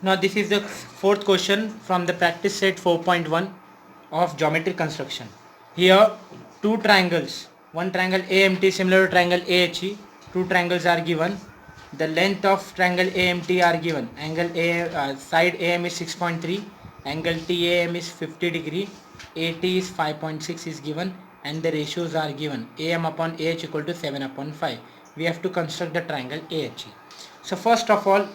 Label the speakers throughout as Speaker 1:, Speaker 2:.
Speaker 1: Now this is the fourth question from the practice set 4.1 of geometry construction. Here two triangles, one triangle AMT similar to triangle AHE, two triangles are given. The length of triangle AMT are given. Angle side AM is 6.3, angle TAM is 50 degree, AT is 5.6 is given, and the ratios are given. AM upon AH equal to 7 upon 5. We have to construct the triangle AHE. So first of all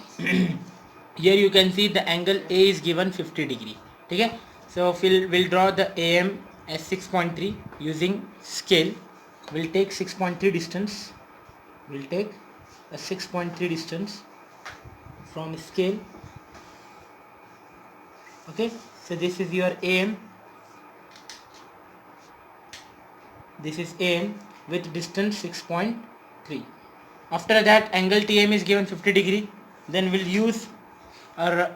Speaker 1: here you can see the angle A is given 50 degree. Okay, so we'll draw the AM as 6.3 using scale. We'll take 6.3 distance. We'll take a 6.3 distance from scale. Okay, so this is your AM. This is AM with distance 6.3. After that angle TM is given 50 degree. Then we'll use our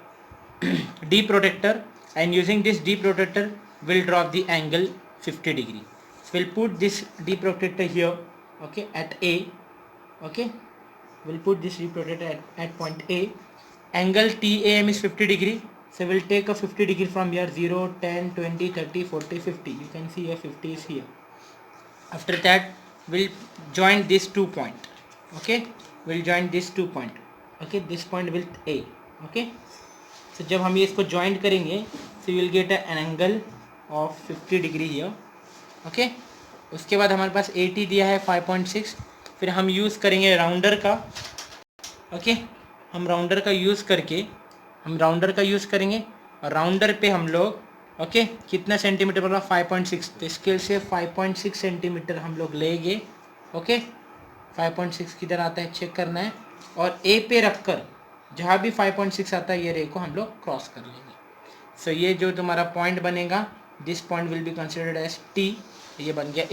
Speaker 1: D protector, and using this D protector we'll draw the angle 50 degree. So we'll put this D protector here, okay, at A. Okay, we'll put this D protector at point A. Angle TAM is 50 degree, so we'll take a 50 degree from here, 0, 10, 20, 30, 40, 50. You can see here 50 is here. After that we'll join this 2 point. Okay, we'll join this 2 point. Okay, this point with A. Okay, तो जब हम ये इसको joint करेंगे सो will get an angle of 50 degree here. Okay, उसके बाद हमारे पास 80 दिया है 5.6. फिर हम यूज़ करेंगे राउंडर का. ओके, हम राउंडर का यूज़ करेंगे और राउंडर पे हम लोग ओके कितना सेंटीमीटर बोला 5.6. तो स्केल से 5.6 सेंटीमीटर हम लोग लेंगे. ओके, 5.6 किधर आता है चेक करना है, और ए पे रखकर जहाँ भी 5.6 आता है ये रे को हम लोग क्रॉस कर लेंगे. सो ये जो तुम्हारा पॉइंट बनेगा, this point will be considered as T. ये बन गया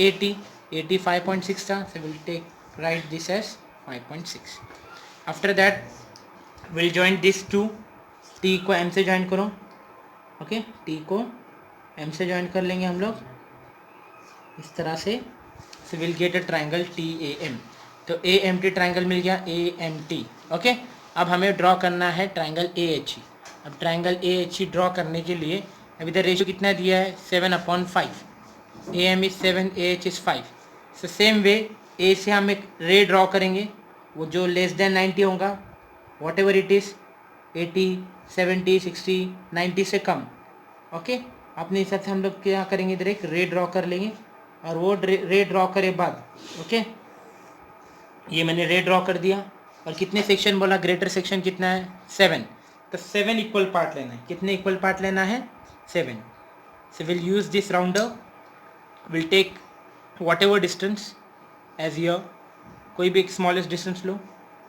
Speaker 1: 80 5.6 था, so will take right this as 5.6. After that will join this to. T को एम से ज्वाइन करो. ओके, टी को एम से ज्वाइन कर लेंगे हम लोग इस तरह से. So will get a triangle T A M. तो ए एम टी ट्राइंगल मिल गया, ए एम टी. ओके, अब हमें ड्रॉ करना है ट्राइंगल ए एच ई. अब triangle A H E draw करने के लिए अब इधर रेशियो कितना दिया है 7/5. A M is 7, A H is 5. So same way A से हम एक रे ड्रॉ करेंगे, वो जो लेस देन 90 होगा, वॉट एवर इट इज़ 80, 70, 60, 90 से कम. ओके, अपने हिसाब से हम लोग क्या करेंगे, इधर एक रे ड्रॉ कर लेंगे, और वो रे ड्रॉ करे बाद ओके ये मैंने रे ड्रॉ कर दिया. और कितने सेक्शन बोला, ग्रेटर सेक्शन कितना है 7. तो 7 इक्वल पार्ट लेना है. कितने इक्वल पार्ट लेना है 7. So will use this rounder. Will take what distance as your, कोई भी एक स्मॉलेस्ट डिस्टेंस लो.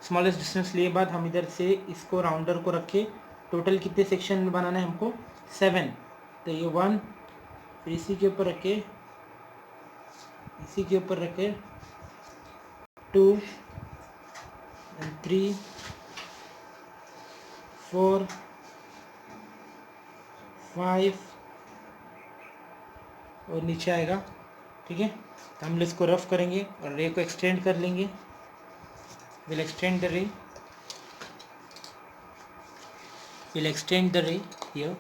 Speaker 1: स्मॉलेस्ट डिस्टेंस लिए बाद हम इधर से इसको राउंडर को रखे. टोटल कितने सेक्शन बनाना है हमको 7. तो ये 1, फिर इसी के ऊपर रखे 2 and 3, 4, 5 और नीचे आएगा. ठीक है, तो हम लोग इसको रफ करेंगे और रे को एक्सटेंड कर लेंगे. Will extend the ray here.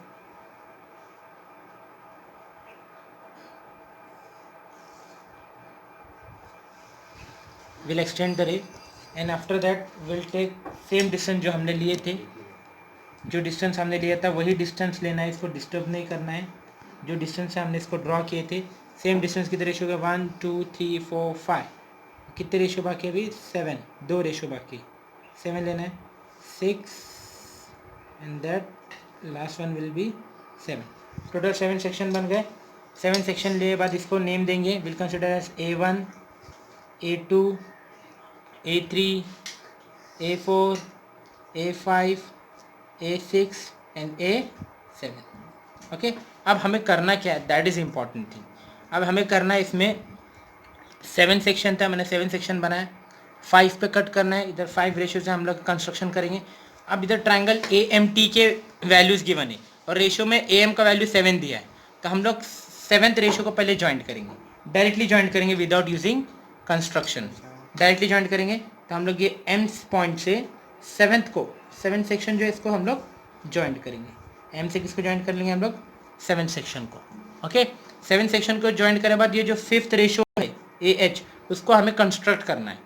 Speaker 1: Will extend the ray and after that will take same distance जो हमने लिए थे. जो डिस्टेंस हमने लिया था वही डिस्टेंस लेना है, इसको डिस्टर्ब नहीं करना है. जो डिस्टेंस से हमने इसको ड्रॉ किए थे सेम डिस्टेंस कितने रेशो का 1, 2, 3, 4, 5. कितने रेशो बाकी अभी 7, 2 रेशो बाकी. 7 लेना है, 6 and that last one will be 7. Total 7 section बन गए. 7 सेक्शन लिए बाद इसको नेम देंगे. Will consider as A1, A2, A3, A4, A5, A6 and A7. Okay, अब हमें करना क्या है, दैट इज़ इम्पॉर्टेंट थिंग. अब हमें करना है, इसमें 7 सेक्शन था, मैंने 7 सेक्शन बनाया. 5 पे कट करना है. इधर 5 रेशियो से हम लोग कंस्ट्रक्शन करेंगे. अब इधर ट्राइंगल AMT के वैल्यूज़ गिवन है और रेशियो में AM का वैल्यू 7 दिया है. तो हम लोग 7th रेशियो को पहले ज्वाइंट करेंगे, डायरेक्टली ज्वाइंट करेंगे without using construction. Directly joint करेंगे तो हम लोग ये एम पॉइंट से 7th सेक्शन जो है इसको हम लोग ज्वाइंट करेंगे। एम से किसको ज्वाइंट कर लेंगे हम लोग? 7 सेक्शन को। ओके, 7 सेक्शन को ज्वाइंट करने के बाद ये जो 5th रेशो है ए एच, उसको हमें कंस्ट्रक्ट करना है।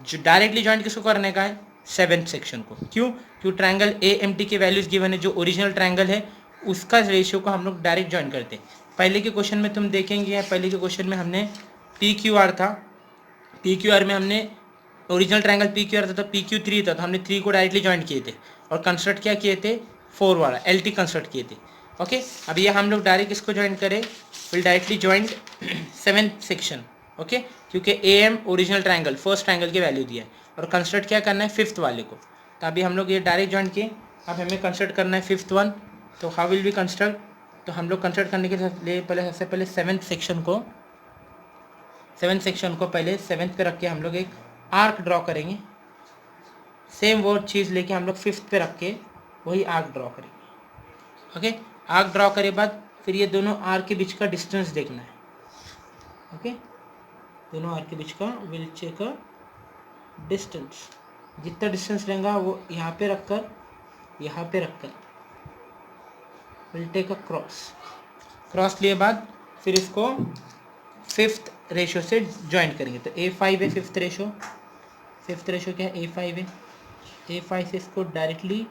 Speaker 1: जो डायरेक्टली ज्वाइंट किसको करने का है? 7th सेक्शन को। क्यों? क्योंकि ट्रायंगल ए एम टी के वैल्यूज गिवन है, जो ओरिजिनल ट्रायंगल है उसका रेशियो को हम लोग डायरेक्ट ज्वाइन करते हैं। पहले के क्वेश्चन में तुम देखेंगे, पहले के क्वेश्चन में हमने पी क्यू आर था, पी क्यू आर में हमने original triangle P Q R था तो पी क्यू 3 था, तो हमने 3 को डायरेक्टली ज्वाइन किए थे और कंस्ट्रक्ट क्या किए थे? 4 वाला एल टी कंस्ट्रक्ट किए थे। ओके, अब ये हम लोग डायरेक्ट इसको ज्वाइन करें, will directly joint 7th section. Okay, क्योंकि A M original triangle first triangle की वैल्यू दिया है और कंस्ट्रक्ट क्या करना है? 5th वाले को। तो अभी हम लोग ये डायरेक्ट ज्वाइन किए, अब हमें कंस्ट्रक्ट करना है 5th वन। तो हाउ विल बी कंस्ट्रक्ट? तो हम लोग कंस्ट्रक्ट करने के लिए पहले सबसे पहले 7th सेक्शन को पहले 7th पे रख के हम लोग एक आर्क ड्रॉ करेंगे। सेम वो चीज़ लेके हम लोग 5th पे रख के वही आर्क ड्रॉ करेंगे। ओके, आर्क ड्रॉ करे बाद फिर ये दोनों आर्क के बीच का डिस्टेंस देखना है। ओके, दोनों आर्क के बीच का विल चेक अ डिस्टेंस, जितना डिस्टेंस रहेगा वो यहाँ पे रखकर विल टेक अ क्रॉस लिए बाद फिर इसको 5th रेशो से ज्वाइन करेंगे। तो A5 है 5th रेशो, क्या है? A5 है। A5 से इसको डायरेक्टली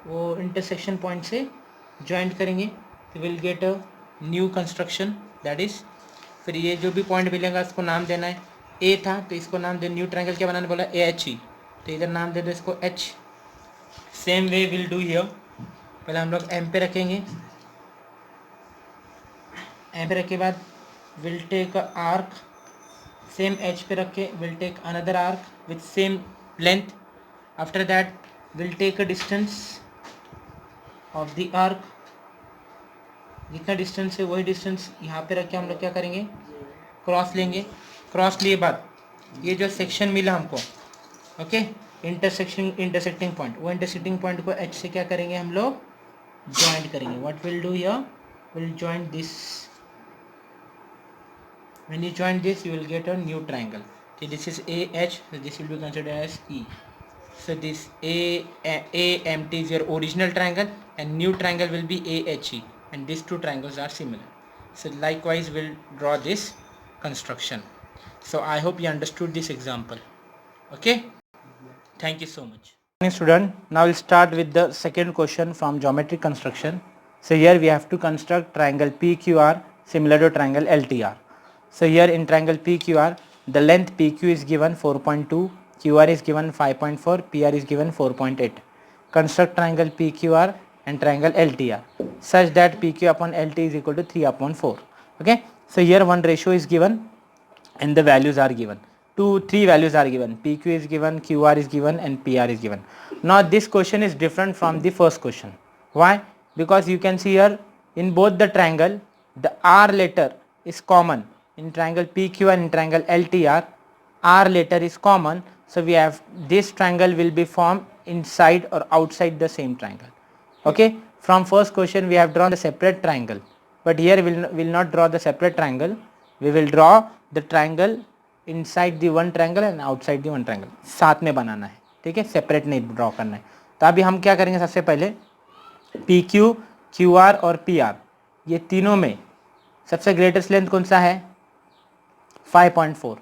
Speaker 1: वो इंटरसेक्शन पॉइंट से ज्वाइंट करेंगे तो will get a new construction, that is फिर ये जो भी पॉइंट मिलेगा इसको नाम देना है। ए था तो इसको नाम दे, न्यू ट्रायंगल क्या बनाने बोला? AHE, तो इधर नाम दे दो इसको H। Same way will do here, पहले हम लोग एम पे रखेंगे, एम पे रखे बाद will take a arc, same H पे रख के will take another arc with same length. After that will take a distance of the arc, जितना डिस्टेंस है वही डिस्टेंस यहाँ पे रख के हम लोग क्या करेंगे? क्रॉस लेंगे। क्रॉस लिए बाद ये जो सेक्शन मिला हमको, ओके, इंटरसेक्टिंग पॉइंट, वो इंटरसेक्टिंग पॉइंट को एच से क्या करेंगे? हम लोग ज्वाइंट करेंगे। What will do here? Will joint this. When you join this, you will get a new triangle. Okay, this is AH, so this will be considered as E. So this AMT is your original triangle, and new triangle will be AHE, and these two triangles are similar. So likewise, we'll draw this construction. So I hope you understood this example. Okay, thank you so much. Student, now we'll start with the second question from geometric construction. So here we have to construct triangle PQR similar to triangle LTR. So here in triangle PQR, the length PQ is given 4.2, QR is given 5.4, PR is given 4.8. Construct triangle PQR and triangle LTR such that PQ upon LT is equal to 3 upon 4. Okay, so here one ratio is given and the values are given. 3 values are given. PQ is given, QR is given, and PR is given. Now this question is different from the first question. Why? Because you can see here in both the triangle, the R letter is common. In triangle PQ and in triangle LTR, R letter is common. So we have this triangle will be formed inside or outside the same triangle. Okay. From first question we have drawn the separate triangle, but here we will not draw the separate triangle. We will draw the triangle inside the one triangle and outside the one triangle. साथ में बनाना है, ठीक है, separate नहीं draw करना है। तो अभी हम क्या करेंगे? सबसे पहले PQ, QR और PR, ये तीनों में सबसे ग्रेटेस्ट लेंथ कौन सा है? 5.4।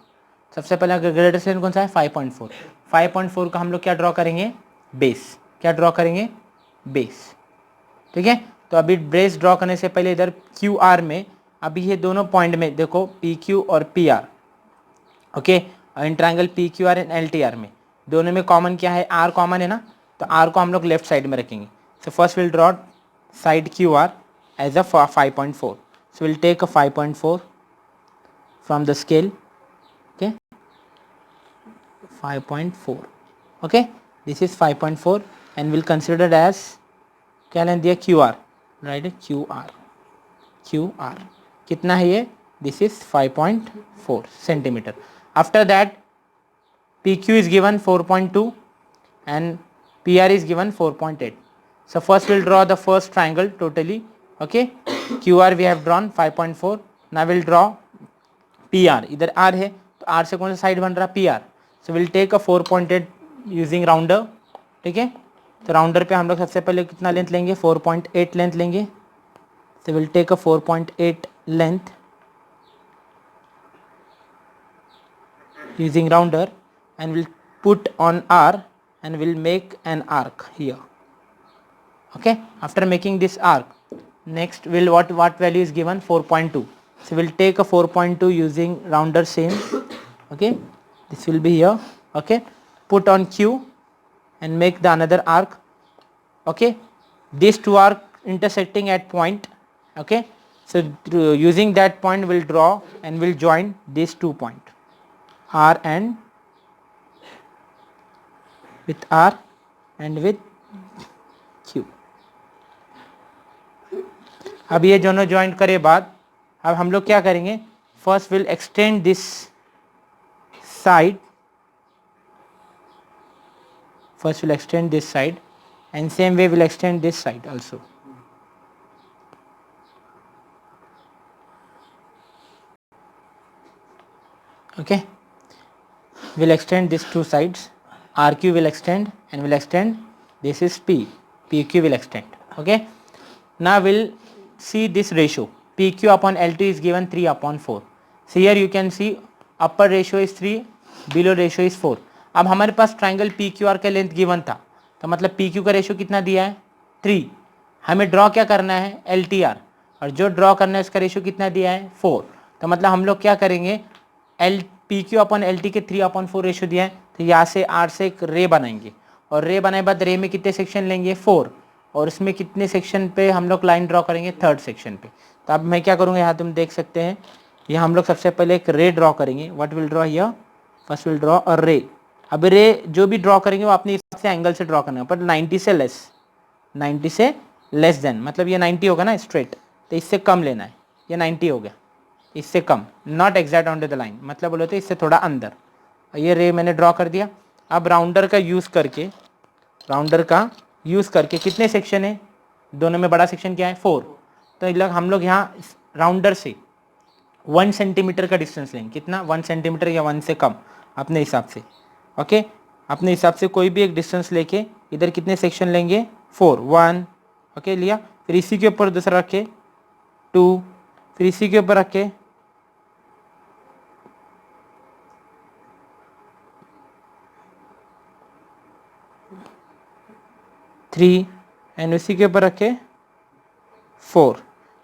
Speaker 1: सबसे पहले ग्रेटेस्ट लेंथ कौन सा है? 5.4। 5.4 का हम लोग क्या ड्रॉ करेंगे? बेस। क्या ड्रॉ करेंगे? बेस, ठीक है। तो अभी बेस ड्रॉ करने से पहले इधर QR में अभी ये दोनों पॉइंट में देखो PQ और PR, okay, in triangle PQR and LTR में दोनों में कॉमन क्या है? R कॉमन है ना, तो R को हम लोग लेफ्ट साइड में रखेंगे। So first will draw side QR as a 5.4. So we'll take a 5.4 from the scale, okay, 5.4, okay, this is 5.4 and we'll consider it as क्या लें दिया? QR, right? QR कितना है ये? This is 5.4 centimeter. After that PQ is given 4.2 and PR is given 4.8. So first we'll draw the first triangle totally, okay. QR we have drawn 5.4. now we'll draw PR. इधर R है तो R से कौन सा side बन रहा? PR. So we'll take a 4.8 using rounder, ठीक है, तो राउंडर पे हम लोग सबसे पहले कितना लेंथ लेंगे, 4.8 लेंथ लेंगे. So we'll take a 4.8 length using rounder and we'll put on R and we'll make an arc here. Okay, after making this arc, next will what value is given, 4.2. So we'll take a 4.2 using rounder same. Okay, this will be here. Okay, put on Q and make the another arc. Okay, these two are intersecting at point. Okay, so using that point we'll draw and we'll join these 2 points, R and with R and with Q. अब ये दोनों join करे बाद अब हम लोग क्या करेंगे, first will extend this side, first we'll extend this side and same way we'll extend this side also. Okay, we'll extend these two sides, RQ will extend and we'll extend, this is P, PQ will extend. Okay, now we'll see this ratio, PQ upon LT is given 3/4. So here you can see upper ratio is 3, below ratio is 4. अब हमारे पास triangle P Q R का length given था, तो मतलब P Q का ratio कितना दिया है, 3. हमें ड्रॉ क्या करना है, एल टी आर, और जो ड्रॉ करना है उसका रेशियो कितना दिया है, 4. तो मतलब हम लोग क्या करेंगे, एल पी क्यू अपन एल टी के 3/4 रेशियो दिया है, तो यहाँ से आर से एक रे बनाएंगे और रे बनाए बाद रे में कितने सेक्शन लेंगे, 4, और उसमें कितने सेक्शन पे हम लोग लाइन ड्रॉ करेंगे, 3rd सेक्शन पे. तो अब मैं क्या करूँगा, यहाँ तुम देख सकते हैं, यहाँ हम लोग सबसे पहले एक रे ड्रॉ करेंगे. What will draw here, first will draw a रे. अब रे जो भी ड्रॉ करेंगे वो अपने हिसाब से एंगल से ड्रॉ करना है, पर 90 से लेस, 90 से लेस देन, मतलब ये 90 होगा ना स्ट्रेट, तो इससे कम लेना है. ये 90 हो गया, इससे कम, not exact on the line, मतलब बोलो तो इससे थोड़ा अंदर. ये रे मैंने ड्रॉ कर दिया. अब राउंडर का यूज़ करके कितने सेक्शन है, दोनों में बड़ा सेक्शन क्या है, 4. तो हम लोग यहाँ राउंडर से 1 सेंटीमीटर का डिस्टेंस लेंगे. कितना, 1 सेंटीमीटर या 1 से कम अपने हिसाब से. ओके, अपने हिसाब से कोई भी एक डिस्टेंस लेके इधर कितने सेक्शन लेंगे, 4, 1. ओके, लिया. फिर इसी के ऊपर दूसरा रखे 2, फिर इसी के ऊपर रखे 3 एंड इसी के ऊपर रखे 4.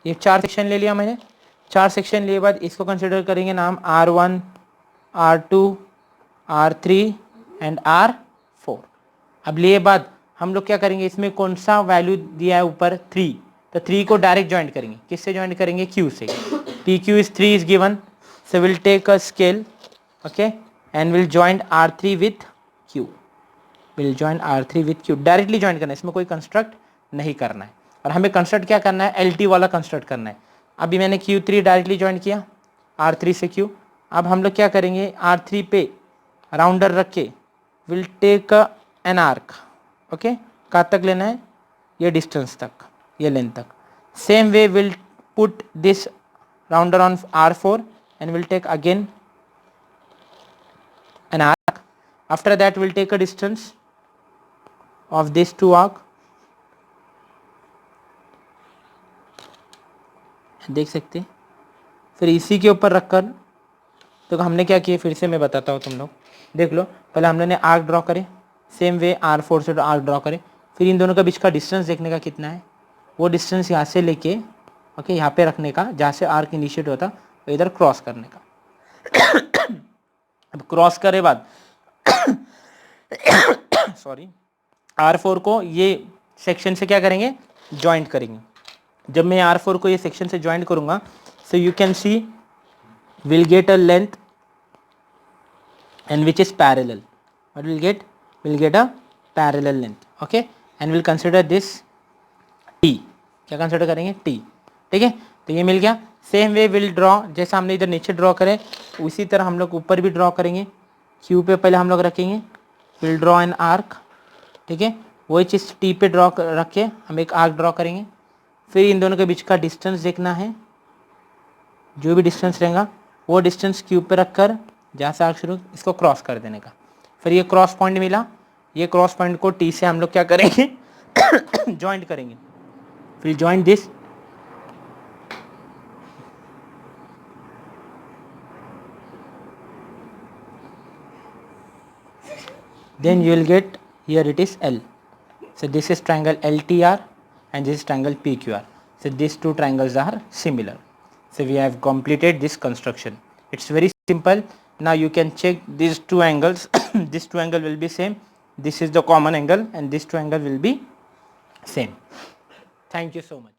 Speaker 1: ये 4 सेक्शन ले लिया मैंने. 4 सेक्शन लिए बाद इसको कंसिडर करेंगे नाम R1, R2, R3 and R4. अब लिए बाद हम लोग क्या करेंगे, इसमें कौन सा वैल्यू दिया है ऊपर, 3, तो 3 को डायरेक्ट ज्वाइंट करेंगे. किससे ज्वाइंट करेंगे, Q से. PQ is 3 is given, so will take a scale. Okay, and will joint R3 with Q. Will joint R3 with Q, directly joint करना है, इसमें कोई कंस्ट्रक्ट नहीं करना है. और हमें कंस्ट्रक्ट क्या करना है, LT वाला कंस्ट्रक्ट करना है. अभी मैंने Q3 डायरेक्टली ज्वाइंट किया R3 से Q. अब हम लोग क्या करेंगे, R3 पे राउंडर रख के will take an arc. Okay, कहाँ तक लेना है, ये डिस्टेंस तक, ये लेंथ तक. Same way will put this rounder on R4 and will take again an arc. After that we'll take a distance of these two arc. देख सकते हैं. फिर इसी के ऊपर रखकर, तो हमने क्या किया, फिर से मैं बताता हूँ, तुम लोग देख लो. पहले हम लोगों ने आर्क ड्रॉ करे, सेम वे R4 से आर्क ड्रॉ करे. फिर इन दोनों के बीच का डिस्टेंस देखने का कितना है, वो डिस्टेंस यहाँ से लेके ओके यहाँ पे रखने का, जहाँ से आर्क इनिशिएट होता तो इधर क्रॉस करने का. अब क्रॉस करे बाद सॉरी, R4 को ये सेक्शन से क्या करेंगे, ज्वाइंट करेंगे. जब मैं R4 को ये सेक्शन से ज्वाइंट करूंगा, so you can see will get a length and which is parallel. What will get a parallel length. Okay, and will consider this T. क्या कंसिडर करेंगे, T. ठीक है, तो ये मिल गया. सेम वे विल ड्रॉ, जैसा हमने इधर नीचे ड्रॉ करे उसी तरह हम लोग ऊपर भी ड्रॉ करेंगे. Q पे पहले हम लोग रखेंगे, विल ड्रॉ एन आर्क. ठीक है, वही चीज़ T पे ड्रॉ रख के हम एक आर्क ड्रॉ करेंगे. फिर इन दोनों के बीच का डिस्टेंस देखना है, जो भी डिस्टेंस रहेगा वो डिस्टेंस Q पे रख कर जहाँ से आर्क शुरू, इसको क्रॉस कर देने का. फिर ये क्रॉस पॉइंट मिला, ये क्रॉस पॉइंट को टी से हम लोग क्या करेंगे, ज्वाइंट करेंगे. फिर joint this, then you will get, here it is L. So this is triangle LTR and this is triangle PQR. So these two triangles are similar. So we have completed this construction. It's very simple. Now you can check these two angles. This two angle will be same. This is the common angle and this two angle will be same. Thank you so much.